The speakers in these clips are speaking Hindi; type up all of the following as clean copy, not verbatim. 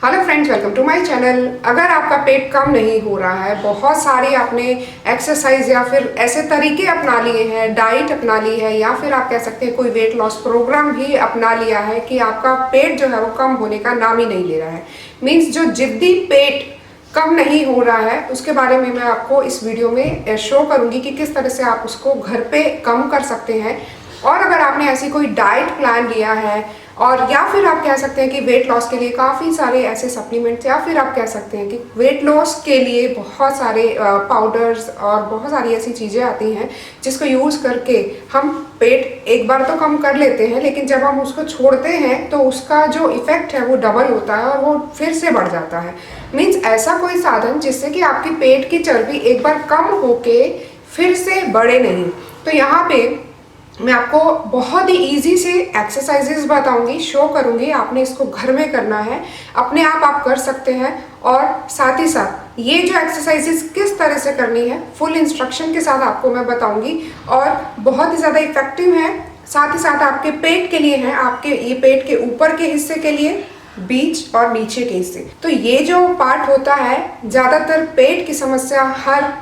Hello friends, welcome to my channel. अगर आपका पेट कम नहीं हो रहा है, बहुत सारे आपने एक्सरसाइज या फिर ऐसे तरीके अपना लिए हैं, डाइट अपना ली है, या फिर आप कह सकते हैं कोई वेट लॉस प्रोग्राम भी अपना लिया है कि आपका पेट जो है वो कम होने का नाम ही नहीं ले रहा है, मीन्स जो जिद्दी पेट कम नहीं हो रहा है, उसके बारे में मैं आपको इस वीडियो में शो करूंगी कि किस तरह से आप उसको घर पे कम कर सकते हैं। और अगर आपने ऐसी कोई डाइट प्लान लिया है और या फिर आप कह सकते हैं कि वेट लॉस के लिए काफ़ी सारे ऐसे सप्लीमेंट्स, या फिर आप कह सकते हैं कि वेट लॉस के लिए बहुत सारे पाउडर्स और बहुत सारी ऐसी चीज़ें आती हैं जिसको यूज़ करके हम पेट एक बार तो कम कर लेते हैं, लेकिन जब हम उसको छोड़ते हैं तो उसका जो इफ़ेक्ट है वो डबल होता है और वो फिर से बढ़ जाता है। मीन्स ऐसा कोई साधन जिससे कि आपकी पेट की चर्बी एक बार कम होके फिर से बढ़े नहीं। तो यहाँ पे मैं आपको बहुत ही इजी से एक्सरसाइजेस बताऊंगी, शो करूंगी। आपने इसको घर में करना है, अपने आप कर सकते हैं। और साथ ही साथ ये जो एक्सरसाइजेस किस तरह से करनी है फुल इंस्ट्रक्शन के साथ आपको मैं बताऊंगी, और बहुत ही ज़्यादा इफेक्टिव है। साथ ही साथ आपके पेट के लिए है, आपके ये पेट के ऊपर के हिस्से के लिए, बीच और नीचे के हिस्से। तो ये जो पार्ट होता है, ज़्यादातर पेट की समस्या हर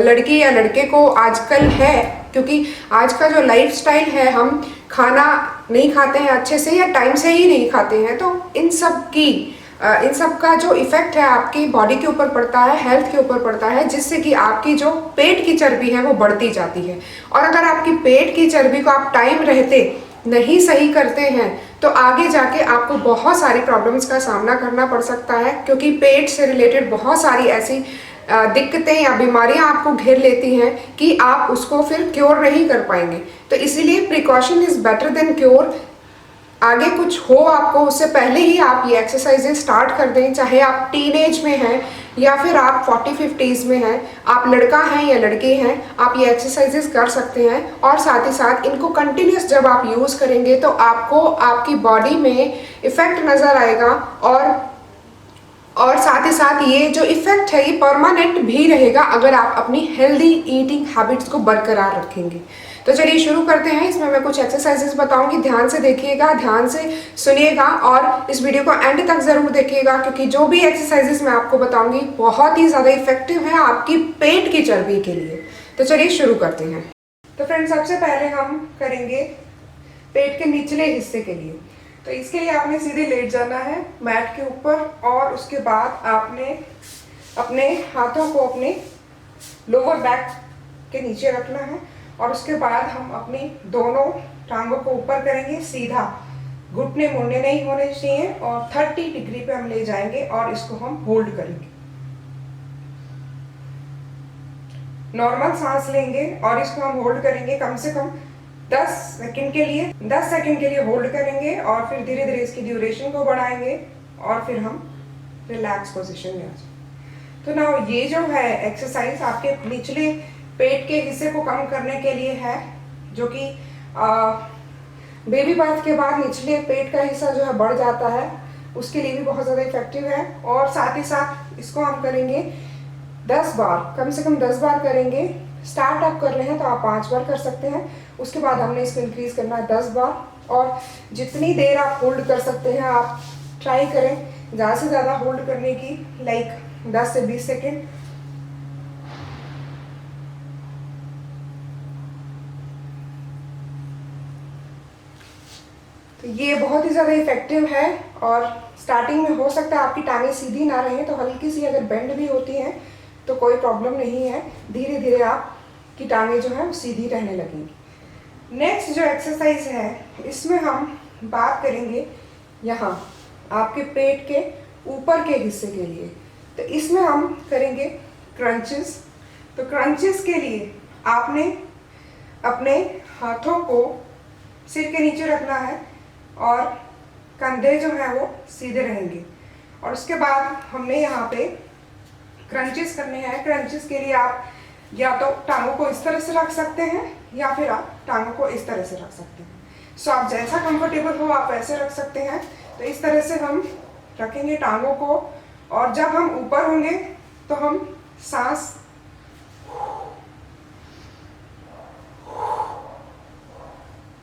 लड़की या लड़के को आजकल है, क्योंकि आज का जो लाइफस्टाइल है, हम खाना नहीं खाते हैं अच्छे से या टाइम से ही नहीं खाते हैं। तो इन सब का जो इफेक्ट है आपकी बॉडी के ऊपर पड़ता है, हेल्थ के ऊपर पड़ता है, जिससे कि आपकी जो पेट की चर्बी है वो बढ़ती जाती है। और अगर आपकी पेट की चर्बी को आप टाइम रहते नहीं सही करते हैं तो आगे जाके आपको बहुत सारी प्रॉब्लम्स का सामना करना पड़ सकता है, क्योंकि पेट से रिलेटेड बहुत सारी ऐसी दिक्कतें या बीमारियां आपको घेर लेती हैं कि आप उसको फिर क्योर नहीं कर पाएंगे। तो इसीलिए precaution is better than cure. आगे कुछ हो आपको, उससे पहले ही आप ये एक्सरसाइजेज स्टार्ट कर दें, चाहे आप टीनेज में हैं या फिर आप 40-50s में हैं, आप लड़का हैं या लड़की हैं, आप ये एक्सरसाइजेज कर सकते हैं। और साथ ही साथ इनको कंटिन्यूस जब आप यूज़ करेंगे तो आपको आपकी बॉडी में इफ़ेक्ट नज़र आएगा। और साथ ही साथ ये जो इफ़ेक्ट है ये परमानेंट भी रहेगा अगर आप अपनी हेल्दी ईटिंग हैबिट्स को बरकरार रखेंगे। तो चलिए शुरू करते हैं। इसमें मैं कुछ एक्सरसाइजेस बताऊंगी, ध्यान से देखिएगा, ध्यान से सुनिएगा और इस वीडियो को एंड तक ज़रूर देखिएगा, क्योंकि जो भी एक्सरसाइजेस मैं आपको बताऊंगी बहुत ही ज़्यादा इफेक्टिव है आपकी पेट की चर्बी के लिए। तो चलिए शुरू करते हैं। तो फ्रेंड्स, सबसे पहले हम करेंगे पेट के निचले हिस्से के लिए। तो इसके लिए आपने सीधे लेट जाना है मैट के ऊपर, और उसके बाद आपने अपने हाथों को अपने लोअर बैक के नीचे रखना है। और उसके बाद हम अपनी दोनों टांगों को ऊपर करेंगे सीधा, घुटने मुड़ने नहीं होने चाहिए, और 30 डिग्री पे हम ले जाएंगे और इसको हम होल्ड करेंगे। नॉर्मल सांस लेंगे और इसको हम होल्ड करेंगे कम से कम 10 सेकंड के लिए। 10 सेकंड के लिए होल्ड करेंगे और फिर धीरे धीरे इसकी ड्यूरेशन को बढ़ाएंगे और फिर हम रिलैक्स पोजीशन में आ जाएंगे। तो ना ये जो है एक्सरसाइज आपके निचले पेट के हिस्से को कम करने के लिए है, जो कि बेबी बर्थ के बाद निचले पेट का हिस्सा जो है बढ़ जाता है, उसके लिए भी बहुत ज़्यादा इफेक्टिव है। और साथ ही साथ इसको हम करेंगे 10 बार, कम से कम 10 बार करेंगे। स्टार्ट आप कर रहे हैं तो आप 5 बार कर सकते हैं, उसके बाद हमने इसको इंक्रीज करना है 10 बार। और जितनी देर आप होल्ड कर सकते हैं आप ट्राई करें, ज़्यादा से ज़्यादा होल्ड करने की, लाइक 10 से 20 सेकेंड। तो ये बहुत ही ज़्यादा इफेक्टिव है। और स्टार्टिंग में हो सकता है आपकी टांगें सीधी ना रहें, तो हल्की सी अगर बेंड भी होती हैं तो कोई प्रॉब्लम नहीं है, धीरे धीरे आपकी टांगें जो है वो सीधी रहने लगेंगी। नेक्स्ट जो एक्सरसाइज है इसमें हम बात करेंगे यहाँ आपके पेट के ऊपर के हिस्से के लिए। तो इसमें हम करेंगे क्रंचेस। तो क्रंचेस के लिए आपने अपने हाथों को सिर के नीचे रखना है और कंधे जो है वो सीधे रहेंगे। और उसके बाद हमने यहाँ पे क्रंचेस करने हैं। क्रंचेस के लिए आप या तो टांगों को इस तरह से रख सकते हैं या फिर आप टांगों को इस तरह से रख सकते हैं। सो आप जैसा कंफर्टेबल हो आप वैसे रख सकते हैं। तो इस तरह से हम रखेंगे टांगों को, और जब हम ऊपर होंगे तो हम सांस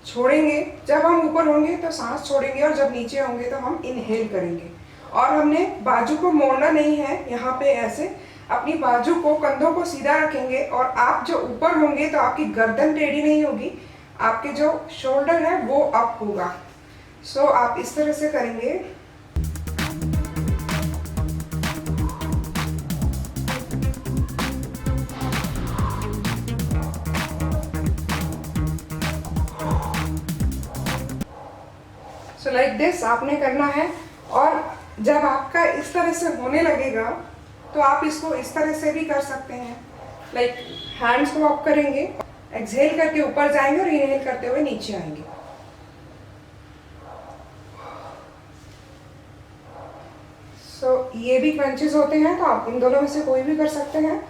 छोड़ेंगे, जब हम ऊपर होंगे तो सांस छोड़ेंगे, और जब नीचे होंगे तो हम इनहेल करेंगे। और हमने बाजू को मोड़ना नहीं है, यहाँ पे ऐसे अपनी बाजू को, कंधों को सीधा रखेंगे और आप जो ऊपर होंगे तो आपकी गर्दन टेढ़ी नहीं होगी, आपके जो शोल्डर है वो अप होगा। सो आप इस तरह से करेंगे। सो लाइक दिस आपने करना है। और जब आपका इस तरह से होने लगेगा तो आप इसको इस तरह से भी कर सकते हैं। लाइक हैंड्स को अप करेंगे, एक्सहेल करके ऊपर जाएंगे और इनहेल करते हुए नीचे आएंगे। सो ये भी क्रंचेस होते हैं, तो आप इन दोनों में से कोई भी कर सकते हैं।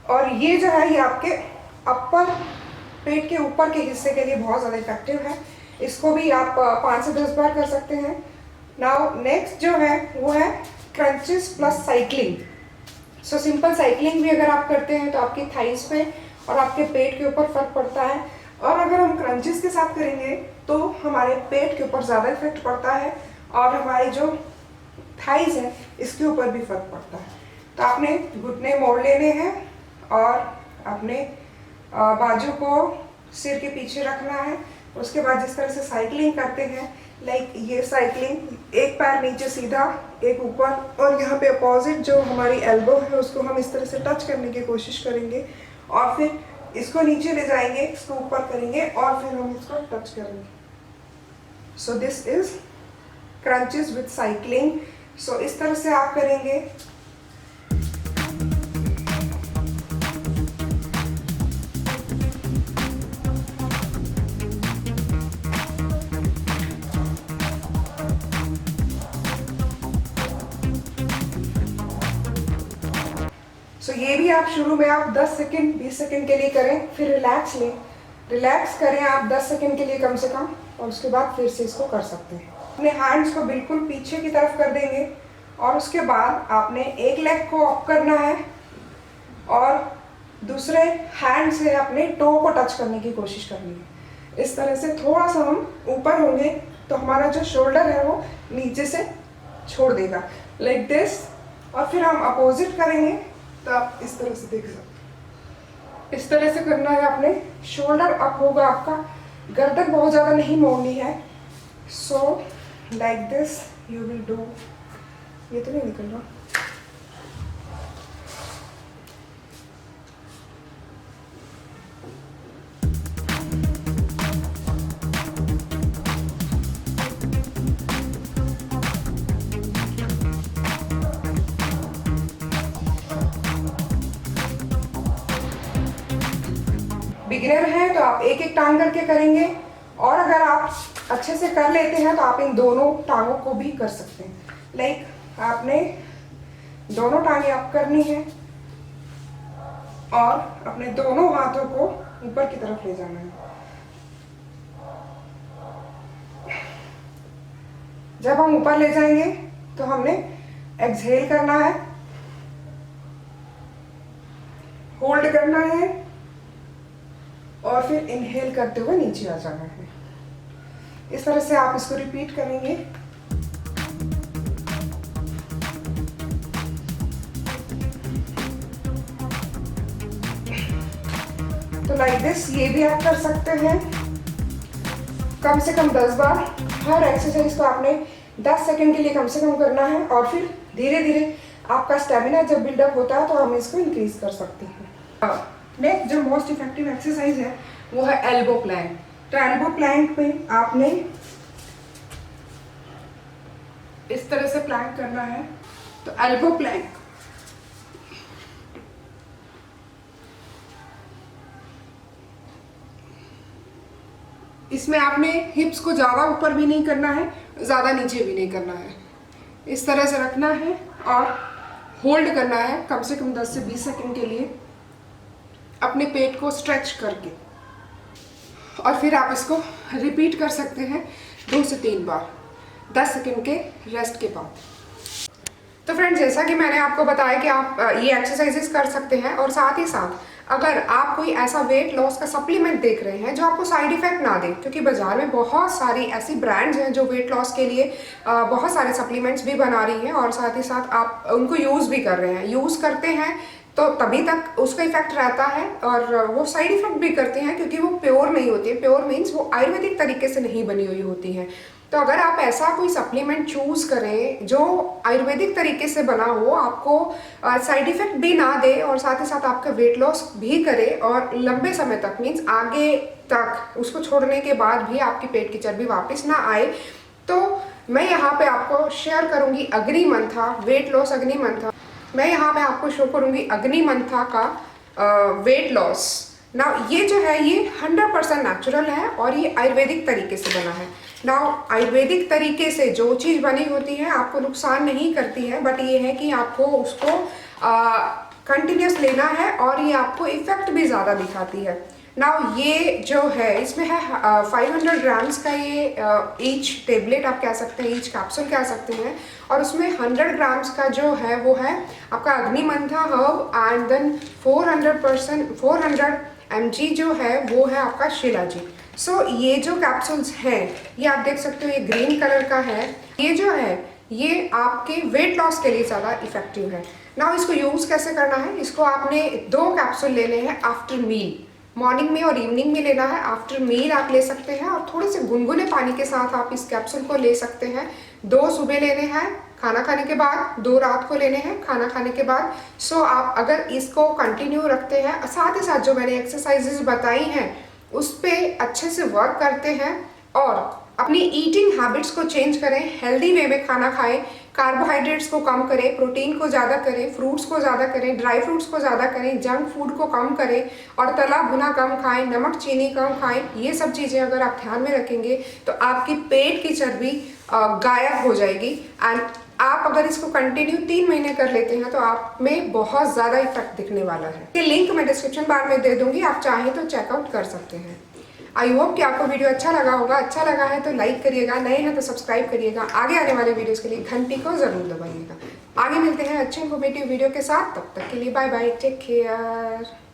और ये जो है ये आपके अपर पेट के ऊपर के हिस्से के लिए बहुत ज़्यादा इफेक्टिव है। इसको भी आप 5 से 10 बार कर सकते हैं। नाउ नेक्स्ट जो है वो है crunches plus cycling. So simple cycling भी अगर आप करते हैं तो आपकी थाइस पे और आपके पेट के ऊपर फर्क पड़ता है। और अगर हम क्रंचेस के साथ करेंगे तो हमारे पेट के ऊपर ज़्यादा इफेक्ट पड़ता है और हमारी जो थाइस है इसके ऊपर भी फर्क पड़ता है। तो आपने घुटने मोड़ लेने हैं और अपने बाजू को सिर के पीछे रखना है। उसके बाद जिस तरह से साइकिलिंग करते हैं, लाइक ये साइकिलिंग, एक पैर नीचे सीधा, एक ऊपर, और यहाँ पे अपोजिट जो हमारी एल्बो है उसको हम इस तरह से टच करने की कोशिश करेंगे और फिर इसको नीचे ले जाएंगे, इसको ऊपर करेंगे और फिर हम इसको टच करेंगे। So this is crunches with cycling. So इस तरह से आप करेंगे। सो ये भी आप शुरू में आप 10 सेकंड 20 सेकंड के लिए करें, फिर रिलैक्स लें, रिलैक्स करें आप 10 सेकंड के लिए कम से कम, और उसके बाद फिर से इसको कर सकते हैं। अपने हैंड्स को बिल्कुल पीछे की तरफ कर देंगे और उसके बाद आपने एक लेग को अप करना है और दूसरे हैंड से अपने टो को टच करने की कोशिश करनी है। इस तरह से थोड़ा सा हम ऊपर होंगे तो हमारा जो शोल्डर है वो नीचे से छोड़ देगा, लाइक दिस। और फिर हम अपोजिट करेंगे तो आप इस तरह से देख सकते हैं। इस तरह से करना है आपने, शोल्डर अप होगा आपका, गर्दन बहुत ज़्यादा नहीं मोड़नी है। So like this you will do. ये तो नहीं निकल रहा। बिगिनर हैं तो आप एक एक टांग करके करेंगे, और अगर आप अच्छे से कर लेते हैं तो आप इन दोनों टांगों को भी कर सकते हैं। लाइक आपने दोनों टांगें अप करनी है और अपने दोनों हाथों को ऊपर की तरफ ले जाना है। जब हम ऊपर ले जाएंगे तो हमने एक्सहेल करना है, होल्ड करना है और फिर इनहेल करते हुए नीचे आ जाना है। इस तरह से आप इसको रिपीट करेंगे। तो लाइक दिस ये भी आप कर सकते हैं कम से कम 10 बार। हर एक्सरसाइज को आपने 10 सेकंड के लिए कम से कम करना है और फिर धीरे धीरे आपका स्टेमिना जब बिल्डअप होता है तो हम इसको इंक्रीज कर सकते हैं। नेक्स्ट जो मोस्ट इफेक्टिव एक्सरसाइज है वो है एल्बो प्लैंक। तो एल्बो प्लैंक में आपने इस तरह से प्लैंक करना है। तो एल्बो प्लैंक, इसमें आपने हिप्स को ज़्यादा ऊपर भी नहीं करना है, ज़्यादा नीचे भी नहीं करना है। इस तरह से रखना है और होल्ड करना है कम से कम 10 से 20 सेकंड के लिए अपने पेट को स्ट्रेच करके, और फिर आप इसको रिपीट कर सकते हैं 2 से 3 बार 10 सेकंड के रेस्ट के बाद। तो फ्रेंड्स, जैसा कि मैंने आपको बताया कि आप ये एक्सरसाइजेस कर सकते हैं और साथ ही साथ अगर आप कोई ऐसा वेट लॉस का सप्लीमेंट देख रहे हैं जो आपको साइड इफेक्ट ना दे, क्योंकि बाजार में बहुत सारी ऐसी ब्रांड्स हैं जो वेट लॉस के लिए बहुत सारे सप्लीमेंट्स भी बना रही हैं और साथ ही साथ आप उनको यूज़ भी कर रहे हैं, यूज़ करते हैं तो तभी तक उसका इफेक्ट रहता है और वो साइड इफेक्ट भी करते हैं क्योंकि वो प्योर नहीं होती है। प्योर मीन्स वो आयुर्वेदिक तरीके से नहीं बनी हुई होती है। तो अगर आप ऐसा कोई सप्लीमेंट चूज करें जो आयुर्वेदिक तरीके से बना हो, आपको साइड इफेक्ट भी ना दे और साथ ही साथ आपका वेट लॉस भी करे और लंबे समय तक मीन्स आगे तक उसको छोड़ने के बाद भी आपकी पेट की चर्बी वापस ना आए, तो मैं यहाँ पे आपको शेयर करूंगी अग्नि मंथा वेट लॉस अग्नि मंथा। मैं यहाँ पे आपको शो करूंगी अग्नि मंथा का वेट लॉस। नाउ ये जो है ये 100% नेचुरल है और ये आयुर्वेदिक तरीके से बना है। नाउ आयुर्वेदिक तरीके से जो चीज़ बनी होती है आपको नुकसान नहीं करती है, बट ये है कि आपको उसको कंटिन्यूस लेना है और ये आपको इफेक्ट भी ज़्यादा दिखाती है। नाउ ये जो है इसमें है 500 ग्राम्स का ये ईच टेबलेट आप कह सकते हैं, ईच कैप्सूल कह सकते हैं, और उसमें 100 ग्राम्स का जो है वो है आपका अग्निमंथा हर्ब एंड देन 400 mg जो है वो है आपका शिलाजी। सो ये जो कैप्सूल्स हैं ये आप देख सकते हो ये ग्रीन कलर का है। ये जो है ये आपके वेट लॉस के लिए ज़्यादा इफेक्टिव है। नाउ इसको यूज़ कैसे करना है, इसको आपने 2 कैप्सूल लेने हैं आफ्टर मील, मॉर्निंग में और इवनिंग में लेना है। आफ्टर मील आप ले सकते हैं और थोड़े से गुनगुने पानी के साथ आप इस कैप्सूल को ले सकते हैं। 2 सुबह लेने हैं खाना खाने के बाद, 2 रात को लेने हैं खाना खाने के बाद। सो आप अगर इसको कंटिन्यू रखते हैं, साथ ही साथ जो मैंने एक्सरसाइजेज बताई हैं उस पर अच्छे से वर्क करते हैं और अपनी ईटिंग हैबिट्स को चेंज करें, हेल्दी वे में खाना खाएं, कार्बोहाइड्रेट्स को कम करें, प्रोटीन को ज़्यादा करें, फ्रूट्स को ज़्यादा करें, ड्राई फ्रूट्स को ज़्यादा करें, जंक फूड को कम करें और तला भुना कम खाएं, नमक चीनी कम खाएं। ये सब चीज़ें अगर आप ध्यान में रखेंगे तो आपकी पेट की चर्बी गायब हो जाएगी। एंड आप अगर इसको कंटिन्यू 3 महीने कर लेते हैं तो आप में बहुत ज़्यादा इफेक्ट दिखने वाला है। ये लिंक मैं डिस्क्रिप्शन बार में दे दूंगी, आप चाहें तो चेकआउट कर सकते हैं। आई होप कि आपको वीडियो अच्छा लगा होगा। अच्छा लगा है तो लाइक करिएगा, नए हैं तो सब्सक्राइब करिएगा। आगे आने वाले वीडियोस के लिए घंटी को ज़रूर दबाइएगा। आगे मिलते हैं अच्छे इन्फॉर्मेटिव वीडियो के साथ, तब तक के लिए बाय बाय, टेक केयर।